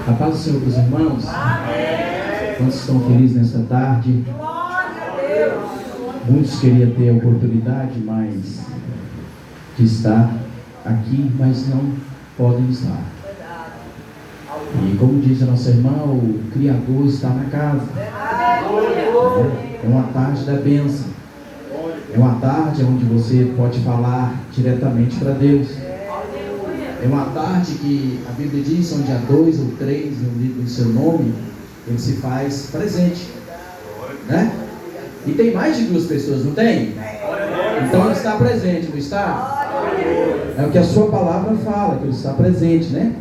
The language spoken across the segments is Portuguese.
A paz do Senhor para os irmãos. Amém. Quantos estão felizes nessa tarde? Glória a Deus. Muitos queriam ter a oportunidade, mas de estar aqui, mas não podem estar. E como diz a nossa irmã, o Criador está na casa. É uma tarde da bênção. É uma tarde onde você pode falar diretamente para Deus. É uma tarde que a Bíblia diz, onde há 2 ou 3 reunidos em seu nome, ele se faz presente, né? E tem mais de 2 pessoas, não tem? Então ele está presente, não está? É o que a sua palavra fala, que ele está presente, né?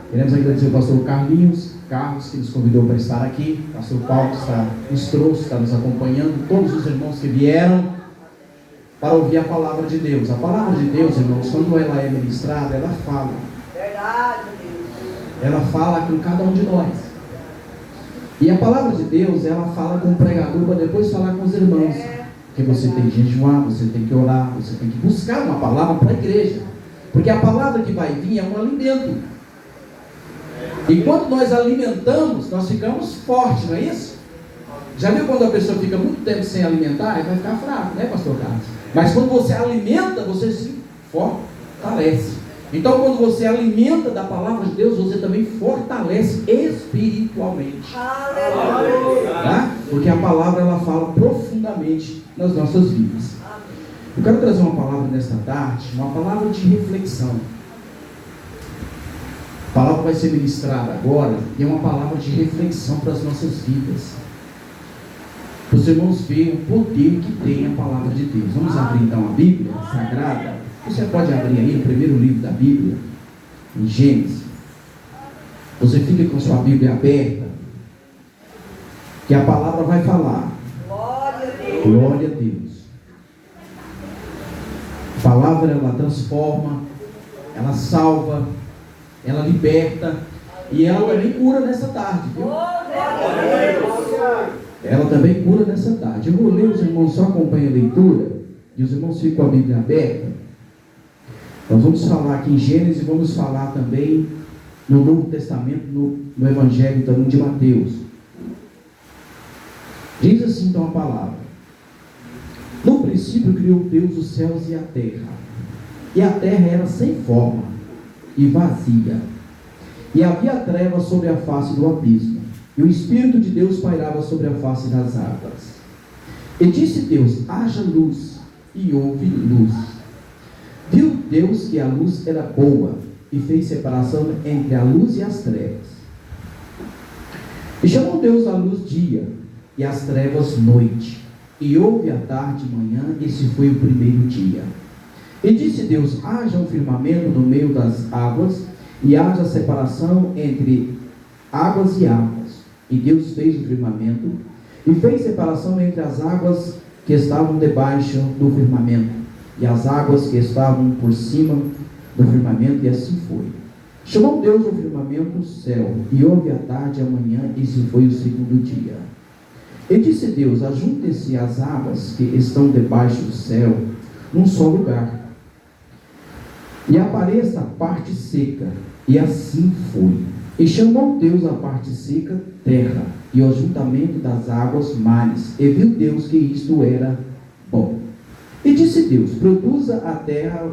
Queremos agradecer ao pastor Carlos, que nos convidou para estar aqui. O pastor Paulo nos trouxe, está nos acompanhando. Todos os irmãos que vieram para ouvir a palavra de Deus. A palavra de Deus, irmãos, quando ela é ministrada, ela fala. Verdade, Deus. Ela fala com cada um de nós. E a palavra de Deus, ela fala com o pregador para depois falar com os irmãos. Porque você tem que jejuar, você tem que orar, você tem que buscar uma palavra para a igreja. Porque a palavra que vai vir é um alimento. E quando nós alimentamos, nós ficamos fortes, não é isso? Já viu quando a pessoa fica muito tempo sem alimentar? Vai ficar fraco, né, pastor Carlos? Mas quando você alimenta, você se fortalece. Então quando você alimenta da palavra de Deus, você também fortalece espiritualmente. Aleluia. Tá? Porque a palavra, ela fala profundamente nas nossas vidas. Eu quero trazer uma palavra nesta tarde, uma palavra de reflexão. A palavra vai ser ministrada agora e é uma palavra de reflexão para as nossas vidas. Os irmãos veem o poder que tem a palavra de Deus. Vamos abrir então a Bíblia Sagrada. Você pode abrir aí o primeiro livro da Bíblia, em Gênesis. Você fica com sua Bíblia aberta, que a palavra vai falar. Glória a Deus. Glória a Deus. A palavra, ela transforma, ela salva, ela liberta, e ela também cura nessa tarde, viu? Ela também cura nessa tarde. Eu vou ler, os irmãos só acompanham a leitura, e os irmãos ficam com a Bíblia aberta. Nós vamos falar aqui em Gênesis, e vamos falar também no Novo Testamento, no Evangelho também de Mateus. Diz assim então a palavra: no princípio criou Deus os céus e a terra era sem forma e vazia, e havia trevas sobre a face do abismo, e o Espírito de Deus pairava sobre a face das águas. E disse Deus: haja luz, e houve luz. Viu Deus que a luz era boa, e fez separação entre a luz e as trevas. E chamou Deus a luz dia, e as trevas noite. E houve a tarde e manhã, esse foi o primeiro dia. E disse Deus: haja um firmamento no meio das águas, e haja separação entre águas e águas. E Deus fez o firmamento, e fez separação entre as águas que estavam debaixo do firmamento, e as águas que estavam por cima do firmamento, e assim foi. Chamou Deus o firmamento céu, e houve a tarde e a manhã, esse foi o segundo dia. E disse Deus: ajuntem-se as águas que estão debaixo do céu, num só lugar, e apareça a parte seca. E assim foi. E chamou Deus a parte seca terra, e o ajuntamento das águas mares. E viu Deus que isto era bom. E disse Deus: produza a terra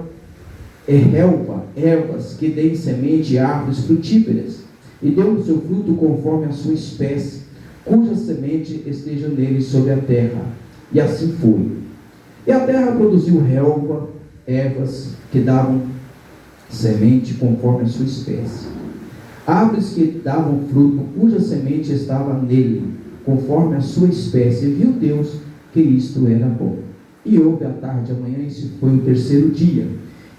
ervas que deem semente e árvores frutíferas, e deu o seu fruto conforme a sua espécie, cuja semente esteja nele sobre a terra. E assim foi. E a terra produziu ervas que davam semente conforme a sua espécie, árvores que davam fruto, cuja semente estava nele, conforme a sua espécie. E viu Deus que isto era bom. E houve a tarde e a manhã, esse foi o terceiro dia.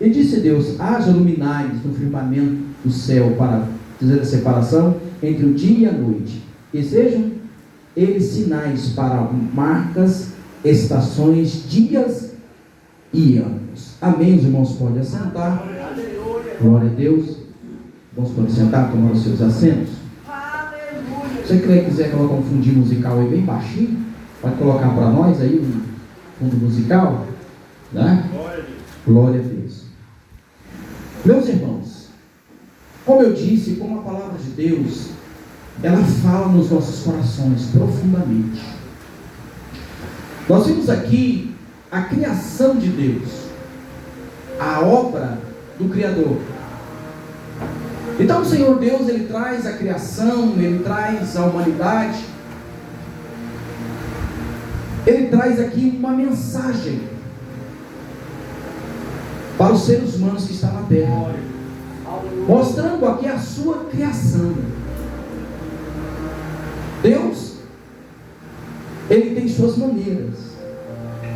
E disse Deus: haja luminares no firmamento do céu, para fazer a separação entre o dia e a noite, e sejam eles sinais para marcas, estações, dias e anos. Amém. Os irmãos podem assentar. Glória a Deus. Vamos poder sentar, tomar os seus assentos. Se você quiser colocar um fundinho musical aí bem baixinho, pode colocar para nós aí um fundo musical, né? Glória a Deus. Meus irmãos, Como eu disse, como a palavra de Deus, ela fala nos nossos corações profundamente. Nós vimos aqui a criação de Deus, a obra do Criador. Então o Senhor Deus, Ele traz a criação, Ele traz a humanidade, Ele traz aqui uma mensagem para os seres humanos que estão na terra, mostrando aqui a sua criação. Deus, Ele tem suas maneiras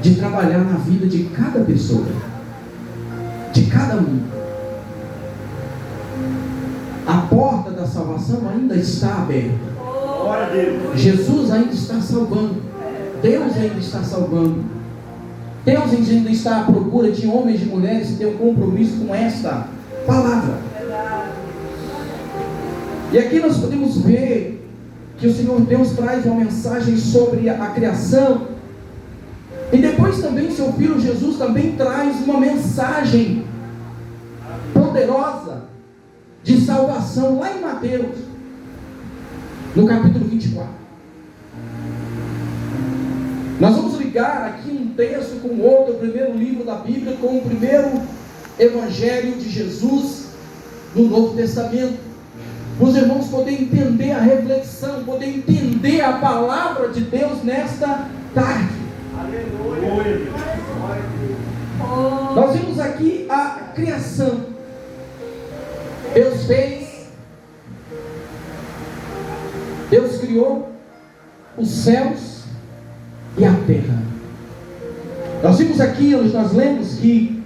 de trabalhar na vida de cada pessoa, de cada um. A porta da salvação ainda está aberta. Jesus ainda está salvando. Deus ainda está salvando. Deus ainda está à procura de homens e mulheres que tenham compromisso com esta palavra. E aqui nós podemos ver que o Senhor Deus traz uma mensagem sobre a criação. E depois também seu Filho Jesus também traz uma mensagem poderosa de salvação lá em Mateus, no capítulo 24. Nós vamos ligar aqui um texto com o outro, o primeiro livro da Bíblia com o primeiro Evangelho de Jesus no Novo Testamento. Os irmãos poderem entender a reflexão, poderem entender a palavra de Deus nesta tarde. Aleluia. Nós vimos aqui a criação. Deus fez, Deus criou os céus e a terra. Nós vimos aqui, nós lemos que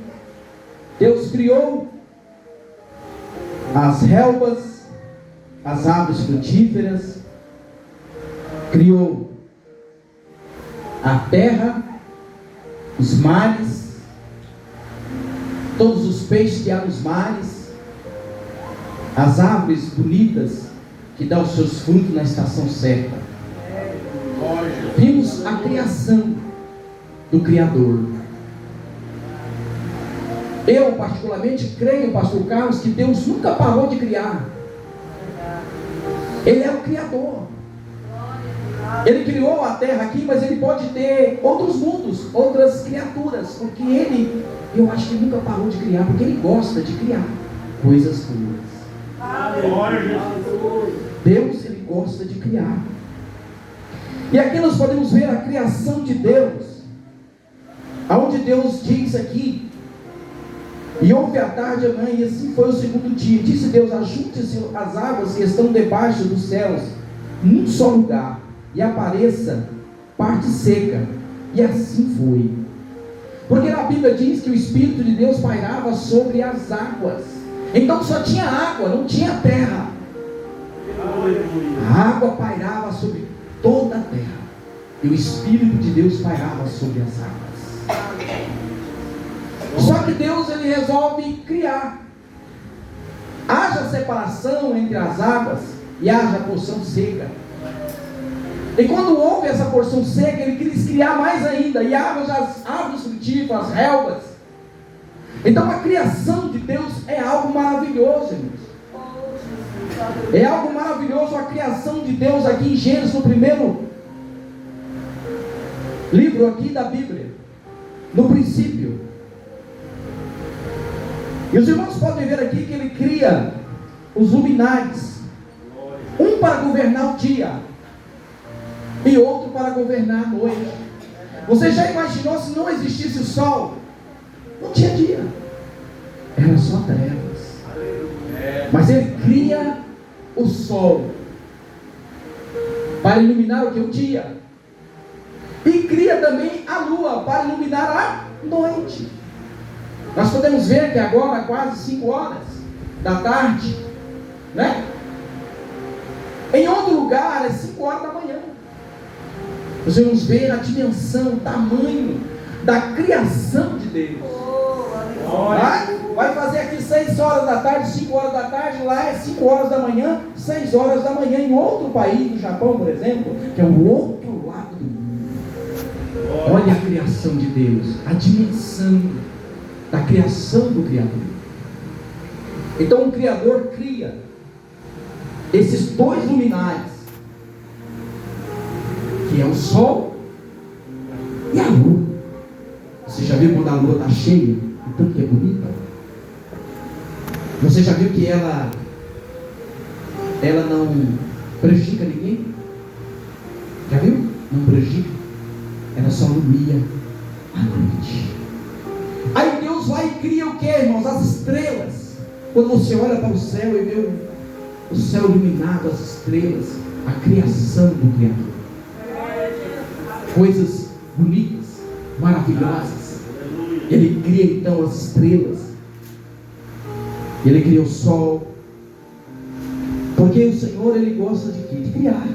Deus criou as relvas, as aves frutíferas, criou a terra, os mares, todos os peixes que há nos mares, as árvores bonitas que dão os seus frutos na estação certa. Vimos a criação do Criador. Eu particularmente creio, pastor Carlos, que Deus nunca parou de criar. Ele é o Criador. Ele criou a terra aqui, mas Ele pode ter outros mundos, outras criaturas, porque Ele, eu acho que nunca parou de criar, porque Ele gosta de criar coisas boas. Deus, Ele gosta de criar. E aqui nós podemos ver a criação de Deus, aonde Deus diz aqui: e houve a tarde e a manhã, e assim foi o segundo dia. Disse Deus: ajunte-se as águas que estão debaixo dos céus num só lugar, e apareça parte seca. E assim foi. Porque na Bíblia diz que o Espírito de Deus pairava sobre as águas. Então só tinha água, não tinha terra. A água pairava sobre toda a terra, e o Espírito de Deus pairava sobre as águas. Só que Deus, Ele resolve criar. Haja separação entre as águas e haja porção seca. E quando houve essa porção seca, Ele quis criar mais ainda, e as árvores frutíferas, as relvas. Então a criação de Deus é algo maravilhoso, irmãos. É algo maravilhoso a criação de Deus aqui em Gênesis, no primeiro livro aqui da Bíblia, no princípio. E os irmãos podem ver aqui que Ele cria os luminares, um para governar o dia e outro para governar a noite. Você já imaginou se não existisse o sol? Não tinha dia, era só trevas. Mas Ele cria o sol para iluminar o que? O dia. E cria também a lua para iluminar a noite. Nós podemos ver que agora quase 5 horas da tarde, né? Em outro lugar é 5 horas da manhã. Nós vamos ver a dimensão, o tamanho da criação de Deus. Vai fazer aqui 6 horas da tarde, 5 horas da tarde, lá é 5 horas da manhã, 6 horas da manhã, em outro país, no Japão, por exemplo, que é o outro lado do mundo. Olha a criação de Deus, a dimensão da criação do Criador. Então o Criador cria esses dois luminares, que é o Sol e a Lua. Você já viu quando a Lua está cheia? O tanto que é bonita? Você já viu que ela não prejudica ninguém? Já viu? Não prejudica. Ela só ilumina a noite. Aí Deus vai e cria o que, irmãos? As estrelas. Quando você olha para o céu e vê o céu iluminado, as estrelas, a criação do Criador. Coisas bonitas, maravilhosas. Ele cria então as estrelas. Ele cria o sol. Porque o Senhor, Ele gosta de quê? De criar.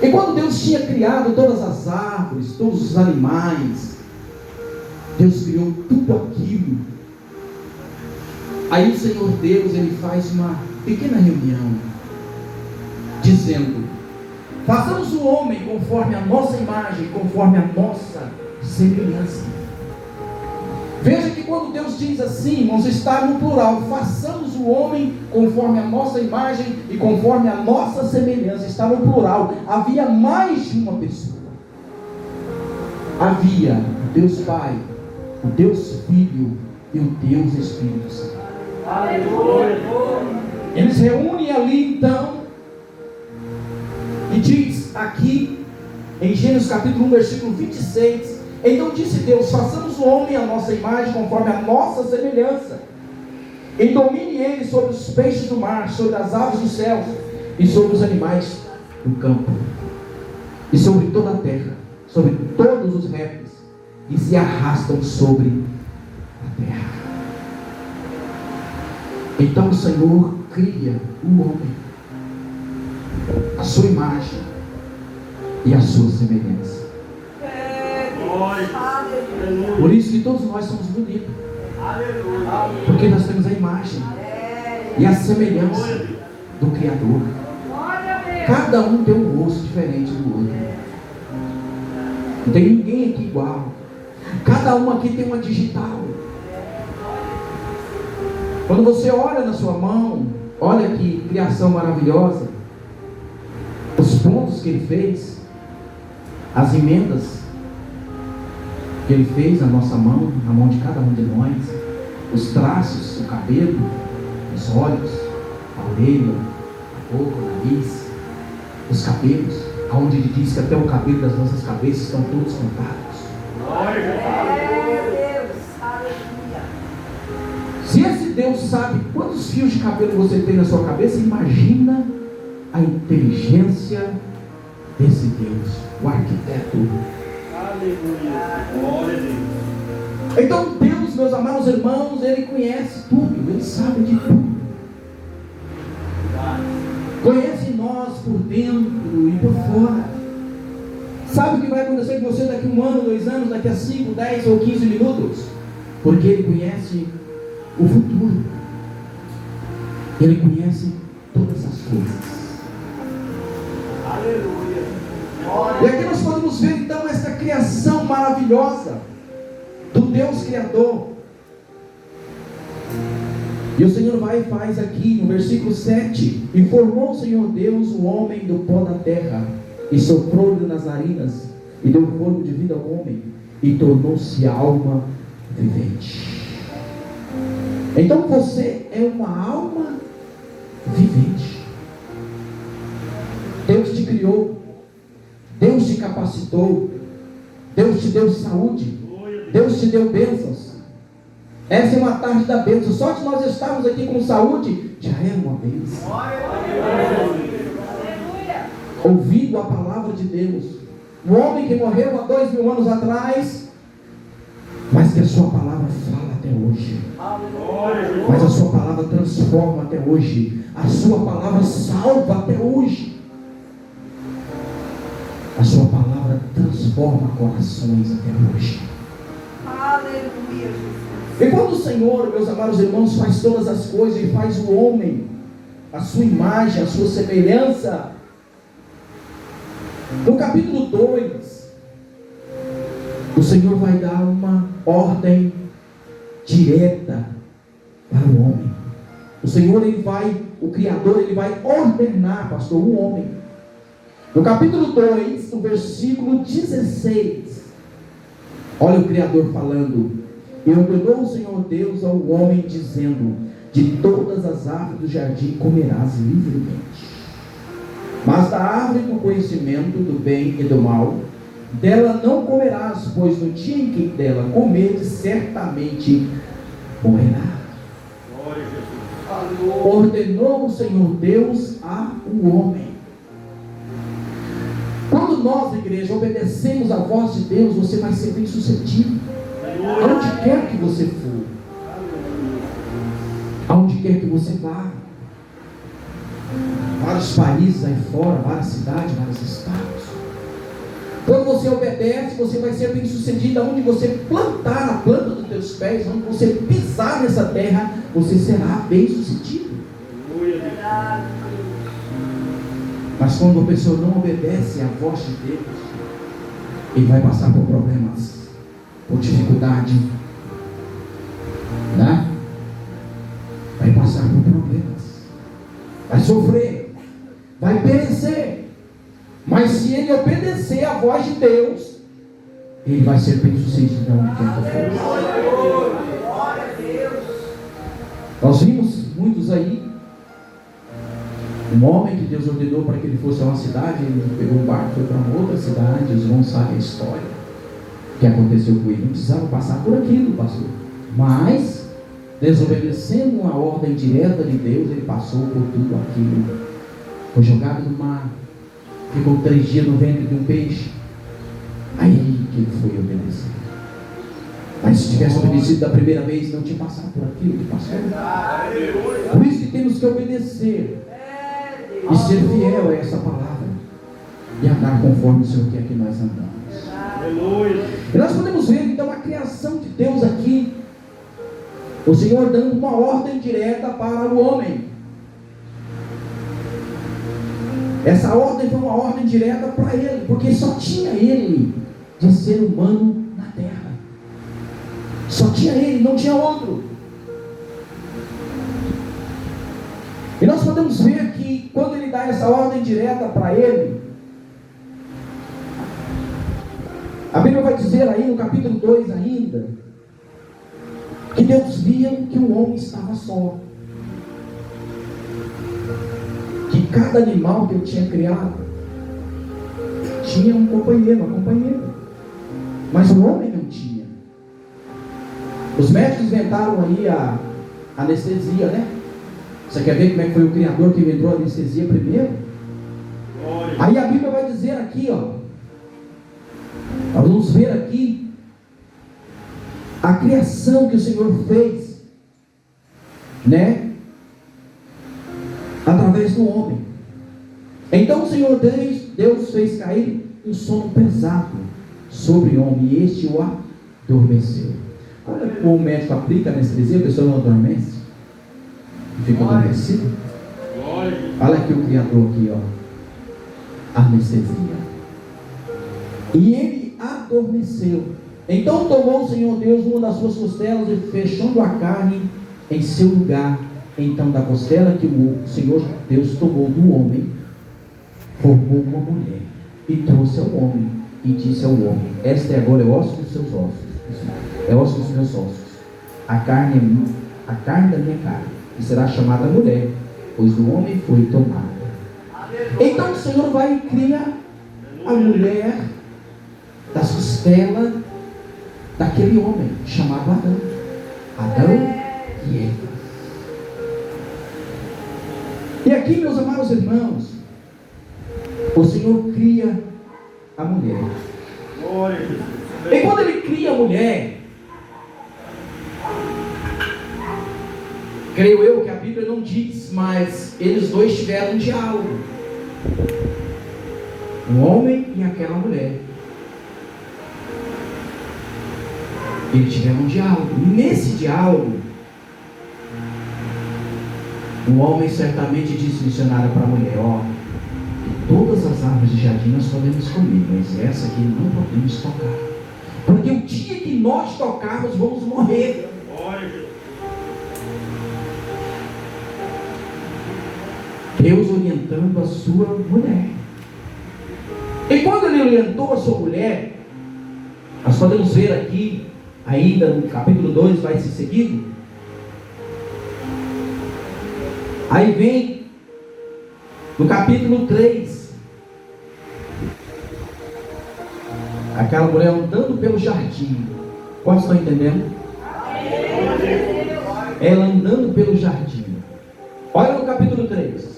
E quando Deus tinha criado todas as árvores, todos os animais, Deus criou tudo aquilo. Aí o Senhor Deus, Ele faz uma pequena reunião, dizendo: façamos o homem conforme a nossa imagem, conforme a nossa semelhança. Veja que quando Deus diz assim, irmãos, está no plural: façamos o homem conforme a nossa imagem e conforme a nossa semelhança. Está no plural. Havia mais de uma pessoa. Havia o Deus Pai, o Deus Filho e o Deus Espírito Santo. Aleluia. Eles reúnem ali então, e diz aqui em Gênesis capítulo 1, versículo 26: então disse Deus: façamos o homem à nossa imagem, conforme a nossa semelhança, e domine ele sobre os peixes do mar, sobre as aves dos céus, e sobre os animais do campo, e sobre toda a terra, sobre todos os répteis que se arrastam sobre a terra. Então o Senhor cria o homem, a sua imagem e a sua semelhança. Por isso que todos nós somos bonitos, porque nós temos a imagem e a semelhança do Criador. Cada um tem um rosto diferente do outro. Não tem ninguém aqui igual. Cada um aqui tem uma digital. Quando você olha na sua mão, olha que criação maravilhosa. Os pontos que Ele fez, as emendas que Ele fez na nossa mão, na mão de cada um de nós, os traços, o cabelo, os olhos, a orelha, a boca, o nariz, os cabelos, onde Ele diz que até o cabelo das nossas cabeças estão todos contados. Se esse Deus sabe quantos fios de cabelo você tem na sua cabeça, imagina a inteligência desse Deus, o arquiteto. Então Deus, meus amados irmãos, Ele conhece tudo, Ele sabe de tudo. Conhece nós por dentro e por fora. Sabe o que vai acontecer com você daqui a 1 ano, 2 anos, daqui a 5, 10 ou 15 minutos? Porque Ele conhece o futuro. Ele conhece todas as coisas. Aleluia. E aqui nós podemos ver então essa criação maravilhosa do Deus Criador. E o Senhor vai e faz aqui no versículo 7: e formou o Senhor Deus o homem do pó da terra, e soprou-lhe nas narinas, e deu fôlego de vida ao homem, e tornou-se alma vivente. Então você é uma alma vivente. Deus te criou, Deus te capacitou, Deus te deu saúde, Deus te deu bênçãos. Essa é uma tarde da bênção. Só de nós estarmos aqui com saúde já é uma bênção. Ouvindo a palavra de Deus. O homem que morreu há 2000 anos atrás, mas que a sua palavra fala até hoje. Mas a sua palavra transforma até hoje. A sua palavra salva até hoje. A sua palavra transforma corações até hoje. Aleluia, Jesus. E quando o Senhor, meus amados irmãos, faz todas as coisas e faz o homem, a sua imagem, a sua semelhança, no capítulo 2, o Senhor vai dar uma ordem direta para o homem. O Senhor, o Criador, Ele vai ordenar, pastor, o homem. No capítulo 2, no versículo 16, olha o Criador falando: e ordenou o Senhor Deus ao homem, dizendo: de todas as árvores do jardim comerás livremente, mas da árvore do conhecimento do bem e do mal, dela não comerás, pois no dia em que dela comeres, certamente morrerás. Ordenou o Senhor Deus ao homem. Quando nós, igreja, obedecemos a voz de Deus, você vai ser bem sucedido, aonde quer que você for, aonde quer que você vá, vários países aí fora, várias cidades, vários estados. Quando você obedece, você vai ser bem sucedido. Aonde você plantar a planta dos teus pés, onde você pisar nessa terra, você será bem sucedido. Mas quando a pessoa não obedece à voz de Deus, ele vai passar por problemas, por dificuldade, né? Vai passar por problemas, vai sofrer, vai perecer. Mas se ele obedecer à voz de Deus, ele vai ser bem sucedido onde quer que for. Nós vimos muitos aí. Um homem que Deus ordenou para que ele fosse a uma cidade, ele pegou um barco, foi para uma outra cidade. Os irmãos sabem a história que aconteceu com ele. Não precisava passar por aquilo, pastor. Mas, desobedecendo uma ordem direta de Deus, ele passou por tudo aquilo. Foi jogado no mar, ficou 3 dias no ventre de um peixe. Aí que ele foi obedecer. Mas se tivesse obedecido da primeira vez, não tinha passado por aquilo que passou. Por isso que temos que obedecer e ser fiel a essa palavra e andar conforme o Senhor quer que nós andamos. E nós podemos ver então a criação de Deus aqui, o Senhor dando uma ordem direta para o homem. Essa ordem foi uma ordem direta para ele, porque só tinha ele de ser humano na terra. Só tinha ele, não tinha outro. E nós podemos ver que quando ele dá essa ordem direta para ele, a Bíblia vai dizer aí no capítulo 2 ainda, que Deus via que o homem estava só, que cada animal que ele tinha criado tinha um companheiro, uma companheira, mas o homem não tinha. Os médicos inventaram aí a anestesia, né? Você quer ver como é que foi o Criador que inventou a anestesia primeiro? Aí a Bíblia vai dizer aqui, ó, nós vamos ver aqui a criação que o Senhor fez, né? Através do homem. Então o Senhor Deus fez cair um sono pesado sobre o homem, e este o adormeceu. Olha como o médico aplica a anestesia, a pessoa não adormece, fica adormecido. Olha aqui o Criador aqui, ó, anestesia. E ele adormeceu. Então tomou o Senhor Deus uma das suas costelas e fechando a carne em seu lugar. Então da costela que o Senhor Deus tomou do homem, formou uma mulher e trouxe ao homem e disse ao homem: esta é agora o osso dos seus ossos, é osso dos meus ossos, a carne da minha carne, e será chamada mulher, pois do homem foi tomada. Então o Senhor vai criar a mulher das costelas daquele homem chamado Adão e Eva. E aqui, meus amados irmãos, o Senhor cria a mulher. E quando Ele cria a mulher, creio eu que a Bíblia não diz, mas eles dois tiveram um diálogo. Um homem e aquela mulher. Eles tiveram um diálogo. E nesse diálogo, o homem certamente disse, missionário, para a mulher: ó, todas as árvores de jardim nós podemos comer, mas essa aqui não podemos tocar, porque o dia que nós tocarmos vamos morrer. Deus orientando a sua mulher. E quando ele orientou a sua mulher, nós podemos ver aqui, ainda no capítulo 2, vai se seguindo. Aí vem no capítulo 3, aquela mulher andando pelo jardim. Quantos estão entendendo? Ela andando pelo jardim. Olha no capítulo 3.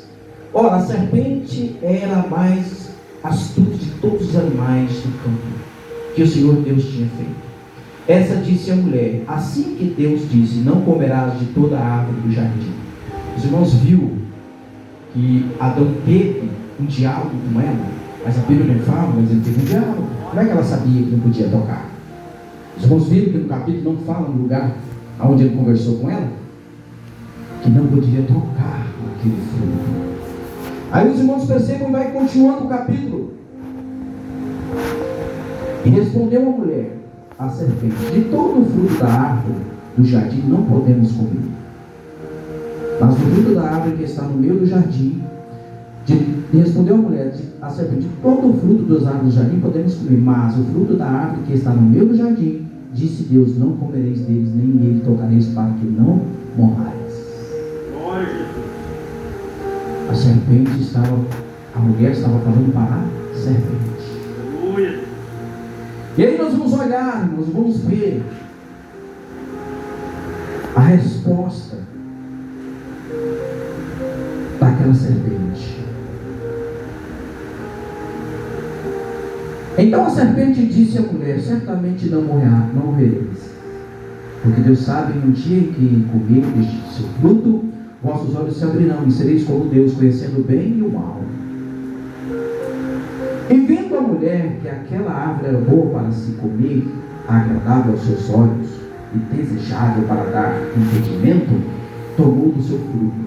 Ora, a serpente era a mais astuta de todos os animais do campo que o Senhor Deus tinha feito. Essa disse a mulher: assim que Deus disse, não comerás de toda a árvore do jardim. Os irmãos viu que Adão teve um diálogo com ela, mas a Bíblia não fala, mas ele teve um diálogo. Como é que ela sabia que não podia tocar? Os irmãos viram que no capítulo não fala no lugar onde ele conversou com ela, que não podia tocar naquele fruto. Aí os irmãos percebem e vai continuando o capítulo. E respondeu a mulher, a serpente: de todo o fruto da árvore do jardim não podemos comer, mas do fruto da árvore que está no meio do jardim, respondeu a mulher, a serpente: de todo o fruto das árvores do jardim podemos comer, mas o fruto da árvore que está no meio do jardim, disse Deus, não comereis deles, nem nele tocareis, para que não morrais. A serpente estava, a mulher estava falando para a serpente. E aí nós vamos olhar, nós vamos ver a resposta daquela serpente. Então a serpente disse à mulher: certamente não morrereis, porque Deus sabe que no dia em que comer deste seu fruto, vossos olhos se abrirão e sereis como Deus, conhecendo o bem e o mal. E vendo a mulher que aquela árvore era boa para se comer, agradável aos seus olhos e desejável para dar entendimento, tomou do seu fruto